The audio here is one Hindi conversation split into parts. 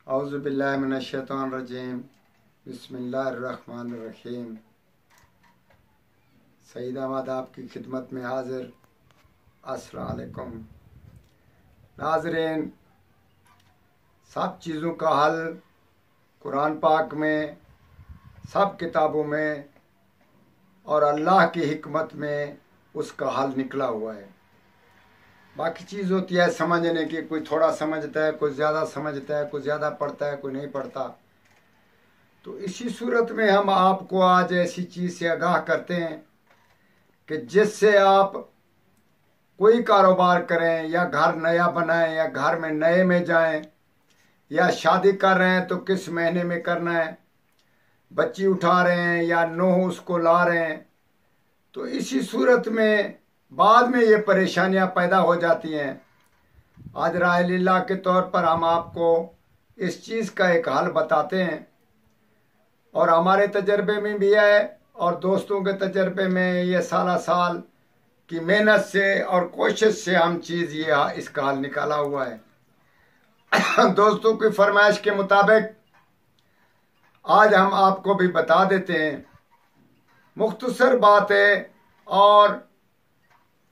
औज़ुबिल्लाहि मिनश्शैतानिर्रजीम बिस्मिल्लाहिर्रहमानिर्रहीम। सईद अहमद आपकी खिदमत में हाजिर। अस्सलाम वालेकुम नाज़रीन। सब चीज़ों का हल कुरान पाक में, सब किताबों में और अल्लाह की हिकमत में उसका हल निकला हुआ है। बाकी चीज़ होती है समझने की, कोई थोड़ा समझता है, कोई ज़्यादा समझता है, कोई ज़्यादा पढ़ता है, कोई नहीं पढ़ता। तो इसी सूरत में हम आपको आज ऐसी चीज़ से आगाह करते हैं कि जिससे आप कोई कारोबार करें या घर नया बनाएं या घर में नए में जाएं या शादी कर रहे हैं तो किस महीने में करना है, बच्ची उठा रहे हैं या नूह उसको ला रहे हैं, तो इसी सूरत में बाद में ये परेशानियां पैदा हो जाती हैं। आज राह लीला के तौर पर हम आपको इस चीज़ का एक हल बताते हैं और हमारे तजर्बे में भी है और दोस्तों के तजर्बे में ये साला साल की मेहनत से और कोशिश से हम चीज़ ये इसका हल निकाला हुआ है। दोस्तों की फरमाइश के मुताबिक आज हम आपको भी बता देते हैं। मुख्तसर बात है और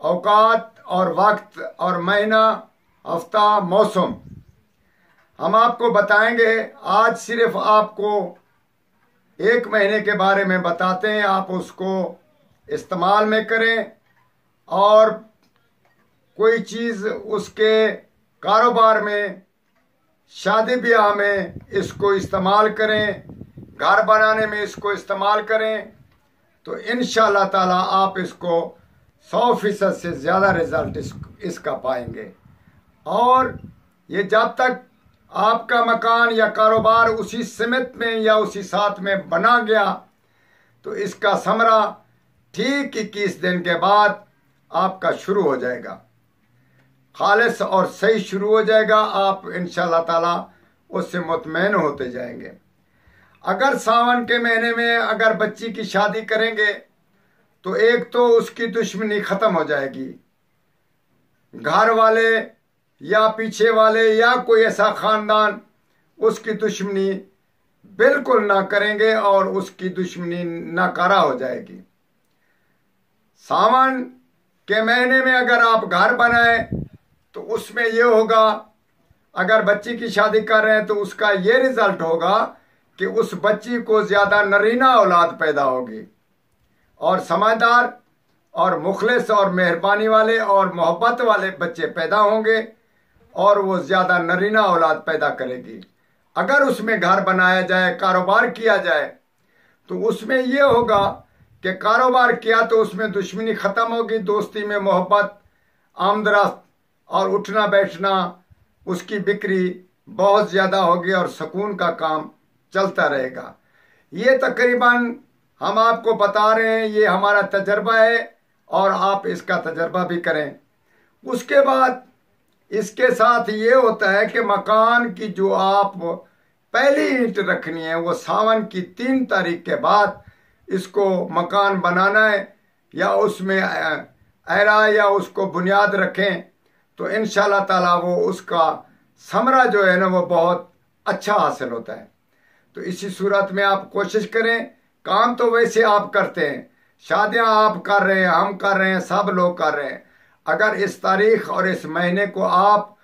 औकात और वक्त और महीना, हफ्ता, मौसम हम आपको बताएंगे। आज सिर्फ आपको एक महीने के बारे में बताते हैं, आप उसको इस्तेमाल में करें और कोई चीज़ उसके कारोबार में, शादी ब्याह में इसको इस्तेमाल करें, घर बनाने में इसको इस्तेमाल करें, तो इंशाअल्लाह ताला आप इसको 100% से ज़्यादा रिजल्ट इसका पाएंगे। और ये जब तक आपका मकान या कारोबार उसी सिमत में या उसी साथ में बना गया तो इसका समरा ठीक 21 दिन के बाद आपका शुरू हो जाएगा, खालिस और सही शुरू हो जाएगा। आप इंशाअल्लाह ताला उससे मुतमईन होते जाएंगे। अगर सावन के महीने में अगर बच्ची की शादी करेंगे तो एक तो उसकी दुश्मनी खत्म हो जाएगी, घर वाले या पीछे वाले या कोई ऐसा खानदान उसकी दुश्मनी बिल्कुल ना करेंगे और उसकी दुश्मनी नाकारा हो जाएगी। सावन के महीने में अगर आप घर बनाएं तो उसमें ये होगा, अगर बच्ची की शादी कर रहे हैं तो उसका ये रिजल्ट होगा कि उस बच्ची को ज़्यादा नरीना औलाद पैदा होगी और समझदार और मुखलिस और मेहरबानी वाले और मोहब्बत वाले बच्चे पैदा होंगे और वो ज़्यादा नरीना औलाद पैदा करेगी। अगर उसमें घर बनाया जाए, कारोबार किया जाए, तो उसमें ये होगा कि कारोबार किया तो उसमें दुश्मनी ख़त्म होगी, दोस्ती में मोहब्बत, आमदरफ्त और उठना बैठना, उसकी बिक्री बहुत ज़्यादा होगी और सुकून का काम चलता रहेगा। ये तकरीबन हम आपको बता रहे हैं, ये हमारा तजर्बा है और आप इसका तजर्बा भी करें। उसके बाद इसके साथ ये होता है कि मकान की जो आप पहली ईंट रखनी है वो सावन की 3 तारीख के बाद इसको मकान बनाना है या उसमें ऐरा या उसको बुनियाद रखें तो इंशाअल्लाह ताला वो उसका समरा जो है ना वो बहुत अच्छा हासिल होता है। तो इसी सूरत में आप कोशिश करें। काम तो वैसे आप करते हैं, शादियां आप कर रहे हैं, हम कर रहे हैं, सब लोग कर रहे हैं। अगर इस तारीख और इस महीने को आप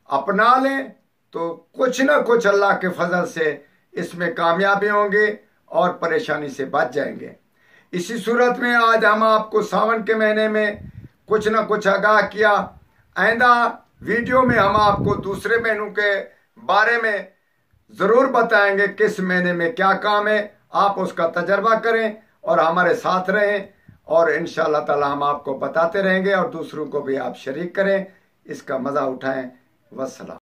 अपना लें तो कुछ ना कुछ अल्लाह के फजल से इसमें कामयाबी होंगे और परेशानी से बच जाएंगे। इसी सूरत में आज हम आपको सावन के महीने में कुछ ना कुछ आगाह किया। आइंदा वीडियो में हम आपको दूसरे महीनों के बारे में ज़रूर बताएंगे, किस महीने में क्या काम है। आप उसका तजर्बा करें और हमारे साथ रहें और इंशाअल्लाह ताला हम आपको बताते रहेंगे और दूसरों को भी आप शरीक करें, इसका मज़ा उठाएं। वस्सलाम।